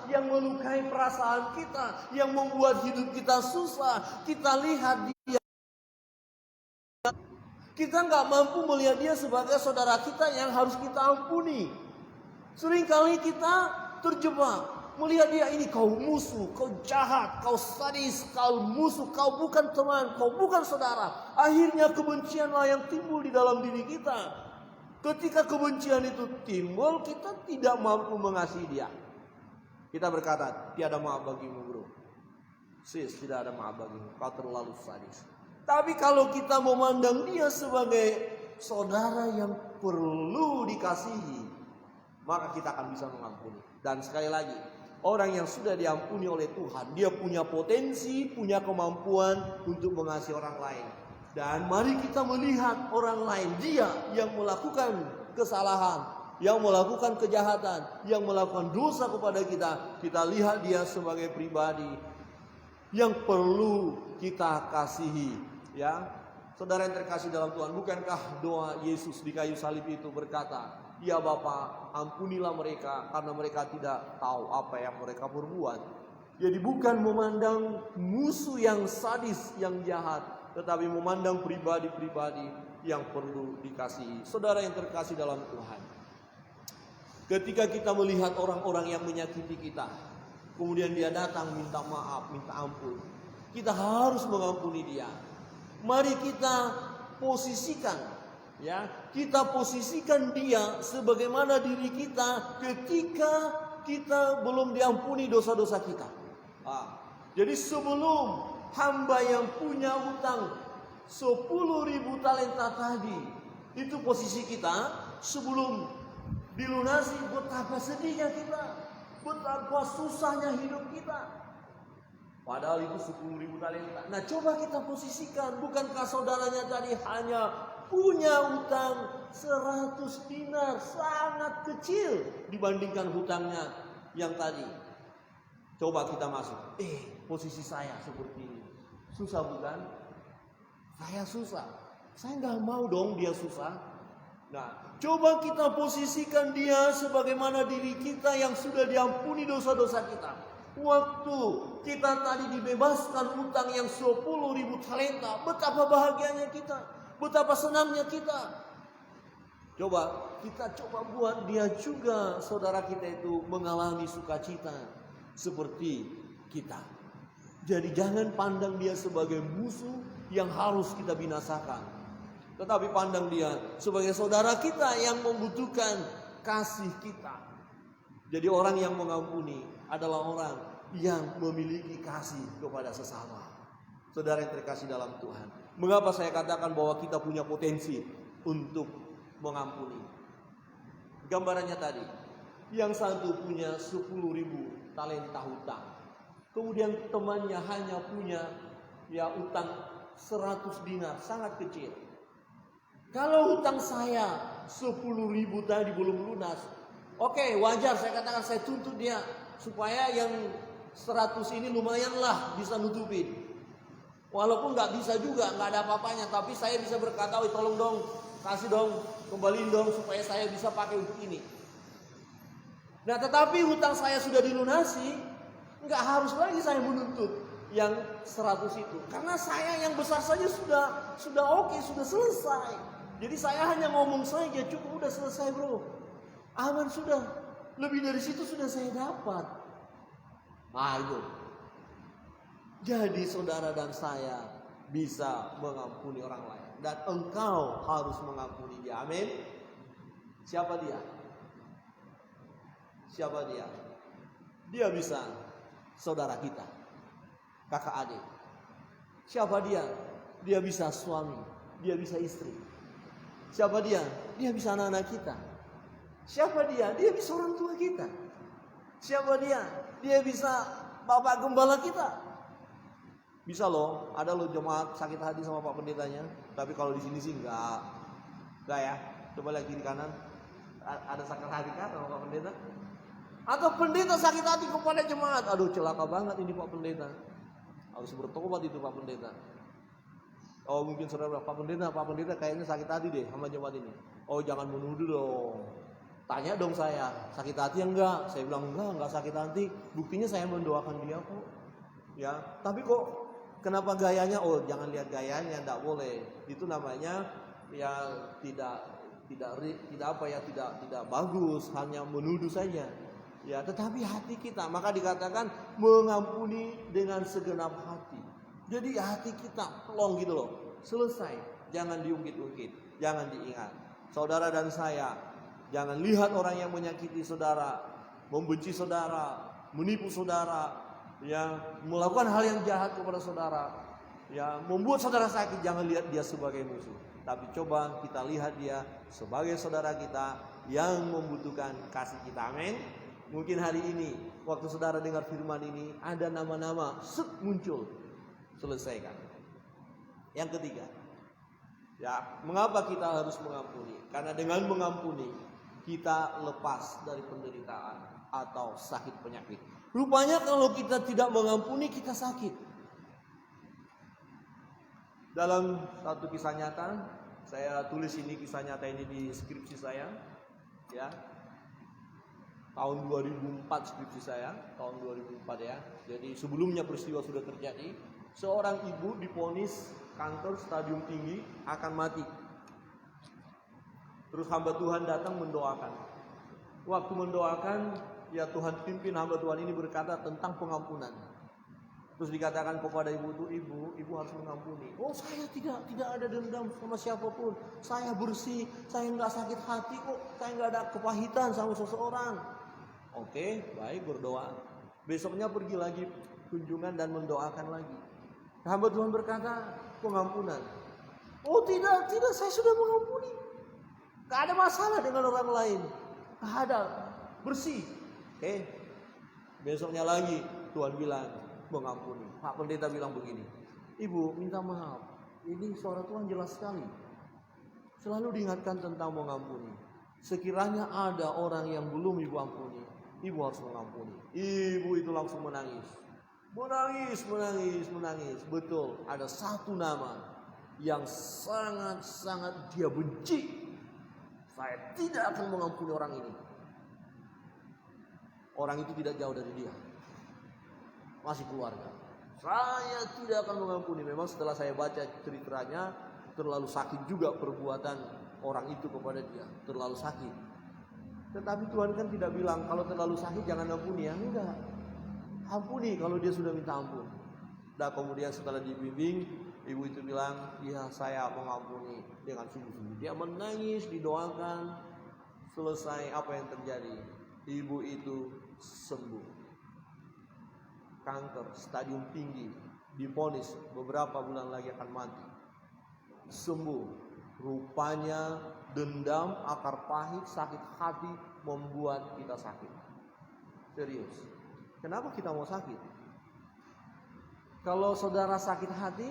yang melukai perasaan kita, yang membuat hidup kita susah. Kita lihat dia, kita nggak mampu melihat dia sebagai saudara kita yang harus kita ampuni. Seringkali kita terjebak melihat dia, ini kau musuh, kau jahat, kau sadis, kau musuh, kau bukan teman, kau bukan saudara. Akhirnya kebencianlah yang timbul di dalam diri kita. Ketika kebencian itu timbul, kita tidak mampu mengasihi dia. Kita berkata, tiada maaf bagimu bro. Sis, tidak ada maaf bagimu, kau terlalu sadis. Tapi kalau kita memandang dia sebagai saudara yang perlu dikasihi, maka kita akan bisa mengampuni. Dan sekali lagi, orang yang sudah diampuni oleh Tuhan, dia punya potensi, punya kemampuan untuk mengasihi orang lain. Dan mari kita melihat orang lain, dia yang melakukan kesalahan, yang melakukan kejahatan, yang melakukan dosa kepada kita. Kita lihat dia sebagai pribadi yang perlu kita kasihi, ya. Saudara yang terkasih dalam Tuhan, bukankah doa Yesus di kayu salib itu berkata, ya Bapa, ampunilah mereka karena mereka tidak tahu apa yang mereka perbuat. Jadi bukan memandang musuh yang sadis, yang jahat, tetapi memandang pribadi-pribadi yang perlu dikasihi. Saudara yang terkasih dalam Tuhan, ketika kita melihat orang-orang yang menyakiti kita, kemudian dia datang minta maaf, minta ampun, kita harus mengampuni dia. Mari kita posisikan, ya, kita posisikan dia sebagaimana diri kita ketika kita belum diampuni dosa-dosa kita. Jadi sebelum hamba yang punya utang 10.000 talenta tadi, itu posisi kita sebelum dilunasi, betapa sedihnya kita, betapa susahnya hidup kita. Padahal itu 10.000 talenta. Nah, coba kita posisikan, bukankah saudaranya tadi hanya punya utang 100 dinar, sangat kecil dibandingkan hutangnya yang tadi. Coba kita masuk, posisi saya seperti ini, susah bukan? Saya susah, saya nggak mau dong dia susah. Nah, coba kita posisikan dia sebagaimana diri kita yang sudah diampuni dosa-dosa kita. Waktu kita tadi dibebaskan utang yang 10.000 talenta, betapa bahagianya kita, betapa senangnya kita. Kita coba buat dia juga, saudara kita itu mengalami sukacita seperti kita. Jadi jangan pandang dia sebagai musuh yang harus kita binasakan, tetapi pandang dia sebagai saudara kita yang membutuhkan kasih kita. Jadi orang yang mengampuni adalah orang yang memiliki kasih kepada sesama. Saudara yang terkasih dalam Tuhan, mengapa saya katakan bahwa kita punya potensi untuk mengampuni? Gambarannya tadi, yang satu punya 10.000 talenta hutang, kemudian temannya hanya punya utang 100 dinar, sangat kecil. Kalau hutang saya 10.000 tadi belum lunas, oke, wajar saya katakan, saya tuntut dia supaya yang 100 ini lumayanlah bisa nutupin. Walaupun nggak bisa juga, nggak ada apa-apanya, tapi saya bisa berkata, tolong dong, kasih dong, kembaliin dong supaya saya bisa pakai untuk ini. Nah, tetapi hutang saya sudah dilunasi, nggak harus lagi saya menuntut yang 100 itu, karena saya yang besar saja sudah oke, sudah selesai. Jadi saya hanya ngomong saja, cukup, udah selesai bro, aman sudah. Lebih dari situ sudah saya dapat. Nah itu. Jadi saudara dan saya bisa mengampuni orang lain, dan engkau harus mengampuni dia. Amin. Siapa dia? Siapa dia? Dia bisa saudara kita, kakak adik. Siapa dia? Dia bisa suami, dia bisa istri. Siapa dia? Dia bisa anak-anak kita. Siapa dia? Dia bisa orang tua kita. Siapa dia? Dia bisa bapak gembala kita. Bisa loh, ada loh jemaat sakit hati sama Pak Pendetanya. Tapi kalau di sini sih enggak ya. Coba lihat kiri kanan, ada sakit hati kan sama Pak Pendeta? Atau pendeta sakit hati kepada jemaat? Aduh, celaka banget ini Pak Pendeta. Harus bertobat itu Pak Pendeta. Oh, mungkin saudara, Pak Pendeta kayaknya sakit hati deh sama jemaat ini. Oh, jangan menuduh dong. Tanya dong saya, sakit hati enggak? Saya bilang enggak sakit hati. Buktinya saya mendoakan dia kok. Ya, tapi kok kenapa gayanya? Oh, jangan lihat gayanya, enggak boleh. Itu namanya ya tidak bagus, hanya menuduh saja. Ya, tetapi hati kita, maka dikatakan mengampuni dengan segenap hati. Jadi hati kita plong gitu loh. Selesai, jangan diungkit-ungkit, jangan diingat. Saudara dan saya, jangan lihat orang yang menyakiti saudara, membenci saudara, menipu saudara, ya, melakukan hal yang jahat kepada saudara, ya, membuat saudara sakit. Jangan lihat dia sebagai musuh, tapi coba kita lihat dia sebagai saudara kita yang membutuhkan kasih kita. Amin. Mungkin hari ini waktu saudara dengar firman ini ada nama-nama muncul, selesaikan. Yang ketiga, ya, mengapa kita harus mengampuni? Karena dengan mengampuni kita lepas dari penderitaan atau sakit penyakit. Rupanya kalau kita tidak mengampuni, kita sakit. Dalam satu kisah nyata, saya tulis ini kisah nyata ini di skripsi saya, ya. Tahun 2004 skripsi saya, tahun 2004 ya. Jadi sebelumnya peristiwa sudah terjadi. Seorang ibu divonis kanker stadium tinggi, akan mati. Terus hamba Tuhan datang mendoakan. Waktu mendoakan, ya Tuhan pimpin hamba Tuhan ini berkata tentang pengampunan. Terus dikatakan kepada ibu itu, ibu harus mengampuni. Oh, saya tidak ada dendam sama siapapun. Saya bersih, saya nggak sakit hati kok. Saya nggak ada kepahitan sama seseorang. Oke, baik, berdoa. Besoknya pergi lagi kunjungan dan mendoakan lagi. Hamba Tuhan berkata, pengampunan. Oh tidak, saya sudah mengampuni. Gak ada masalah dengan orang lain. Gak ada, bersih. Oke, besoknya lagi Tuhan bilang, mengampuni. Pak Pendeta bilang begini, Ibu minta maaf, ini suara Tuhan jelas sekali. Selalu diingatkan tentang mengampuni. Sekiranya ada orang yang belum Ibu ampuni, Ibu harus mengampuni. Ibu itu langsung menangis. Menangis. Betul, ada satu nama yang sangat-sangat dia benci. Saya tidak akan mengampuni orang ini. Orang itu tidak jauh dari dia, masih keluarga. Saya tidak akan mengampuni. Memang setelah saya baca ceritanya, terlalu sakit juga perbuatan orang itu kepada dia. Terlalu sakit. Tetapi Tuhan kan tidak bilang kalau terlalu sakit jangan ampuni, ya enggak. Ampuni kalau dia sudah minta ampun. Dan kemudian setelah dibimbing, ibu itu bilang, ya saya mengampuni dengan sungguh-sungguh. Dia menangis, didoakan. Selesai, apa yang terjadi? Ibu itu sembuh. Kanker stadium tinggi, divonis beberapa bulan lagi akan mati. Sembuh. Rupanya dendam, akar pahit, sakit hati membuat kita sakit. Serius. Kenapa kita mau sakit? Kalau saudara sakit hati,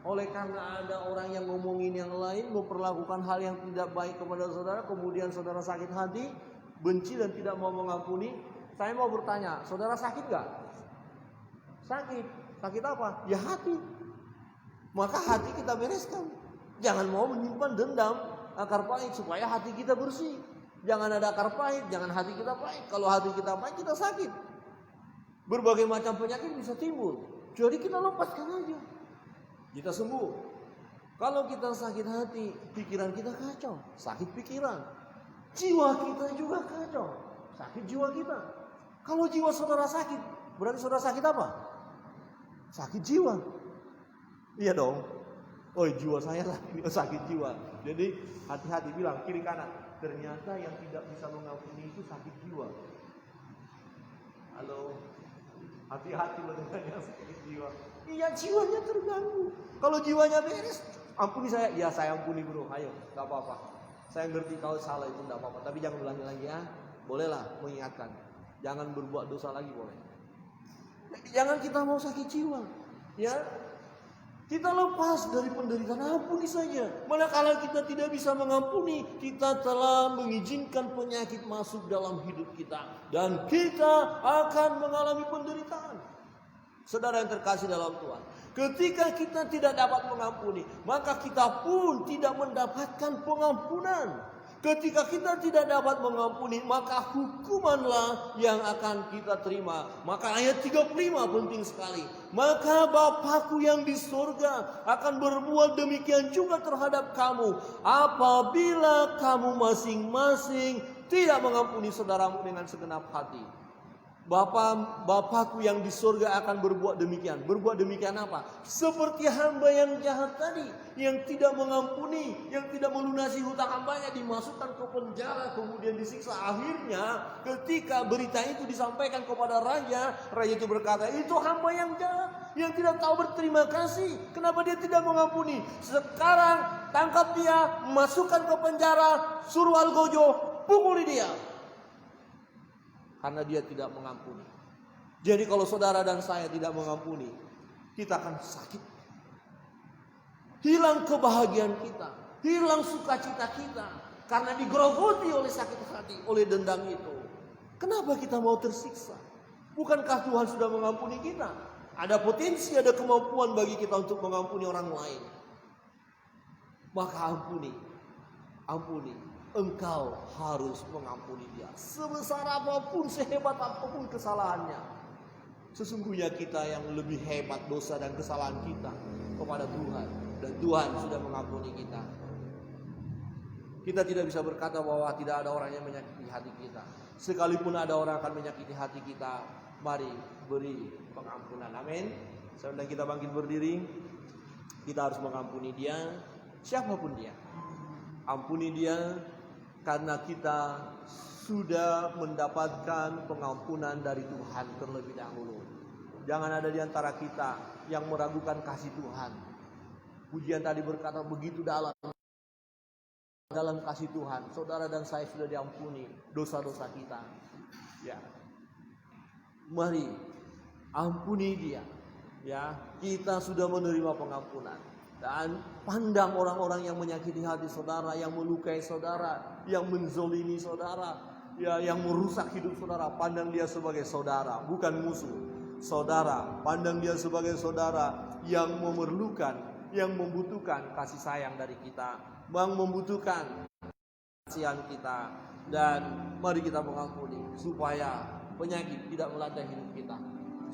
oleh karena ada orang yang ngomongin yang lain, memperlakukan hal yang tidak baik kepada saudara, kemudian saudara sakit hati, benci dan tidak mau mengampuni. Saya mau bertanya, saudara sakit gak? Sakit. Sakit apa? Ya hati. Maka hati kita bereskan. Jangan mau menyimpan dendam, akar pahit, supaya hati kita bersih. Jangan ada akar pahit, jangan hati kita pahit. Kalau hati kita pahit, kita sakit. Berbagai macam penyakit bisa timbul. Jadi kita lepaskan aja. Kita sembuh. Kalau kita sakit hati, pikiran kita kacau, sakit pikiran. Jiwa kita juga kacau, sakit jiwa kita. Kalau jiwa saudara sakit, berarti saudara sakit apa? Sakit jiwa. Iya dong. Oh, jiwa saya sakit jiwa. Jadi hati-hati, bilang kiri kanan. Ternyata yang tidak bisa mengampuni itu sakit jiwa. Halo, hati-hati dengan yang sakit jiwa. Iya, jiwanya terganggu. Kalau jiwanya beres, ampuni saya. Ya saya ampuni bro, ayo, gak apa-apa. Saya ngerti kalau salah itu gak apa-apa. Tapi jangan ulangi lagi ya. Bolehlah mengingatkan. Jangan berbuat dosa lagi, boleh. Jangan kita mau sakit jiwa. Ya, kita lepas dari penderitaan, ampuni saja. Manakala kita tidak bisa mengampuni, kita telah mengizinkan penyakit masuk dalam hidup kita. Dan kita akan mengalami penderitaan. Saudara yang terkasih dalam Tuhan, ketika kita tidak dapat mengampuni, maka kita pun tidak mendapatkan pengampunan. Ketika kita tidak dapat mengampuni, maka hukumanlah yang akan kita terima. Maka ayat 35 penting sekali. Maka Bapakku yang di surga akan berbuat demikian juga terhadap kamu, apabila kamu masing-masing tidak mengampuni saudaramu dengan segenap hati. Bapakku yang di surga akan berbuat demikian. Berbuat demikian apa? Seperti hamba yang jahat tadi, yang tidak mengampuni, yang tidak melunasi hutang hambanya, dimasukkan ke penjara, kemudian disiksa. Akhirnya ketika berita itu disampaikan kepada raja, raja itu berkata, itu hamba yang jahat, yang tidak tahu berterima kasih. Kenapa dia tidak mengampuni? Sekarang tangkap dia, masukkan ke penjara, suruh algojo, pukuli dia. Karena dia tidak mengampuni. Jadi kalau saudara dan saya tidak mengampuni, kita akan sakit. Hilang kebahagiaan kita, hilang sukacita kita, karena digerogoti oleh sakit hati, oleh dendam itu. Kenapa kita mau tersiksa? Bukankah Tuhan sudah mengampuni kita? Ada potensi, ada kemampuan bagi kita untuk mengampuni orang lain. Maka ampuni. Engkau harus mengampuni dia. Sebesar apapun, sehebat apapun kesalahannya. Sesungguhnya kita yang lebih hebat dosa dan kesalahan kita kepada Tuhan. Dan Tuhan sudah mengampuni kita. Kita tidak bisa berkata bahwa tidak ada orang yang menyakiti hati kita. Sekalipun ada orang akan menyakiti hati kita, mari beri pengampunan. Amin. Sebelum kita bangkit berdiri, kita harus mengampuni dia, siapapun dia. Ampuni dia, karena kita sudah mendapatkan pengampunan dari Tuhan terlebih dahulu. Jangan ada di antara kita yang meragukan kasih Tuhan. Pujian tadi berkata begitu dalam kasih Tuhan. Saudara dan saya sudah diampuni dosa-dosa kita. Ya. Mari ampuni dia. Ya, kita sudah menerima pengampunan. Dan pandang orang-orang yang menyakiti hati saudara, yang melukai saudara, yang menzolimi saudara, ya, yang merusak hidup saudara. Pandang dia sebagai saudara, bukan musuh. Saudara, pandang dia sebagai saudara yang memerlukan, yang membutuhkan kasih sayang dari kita, yang membutuhkan kasihan kita. Dan mari kita mengampuni supaya penyakit tidak melanda hidup kita,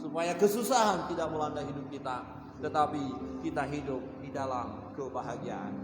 supaya kesusahan tidak melanda hidup kita, tetapi kita hidup di dalam kebahagiaan.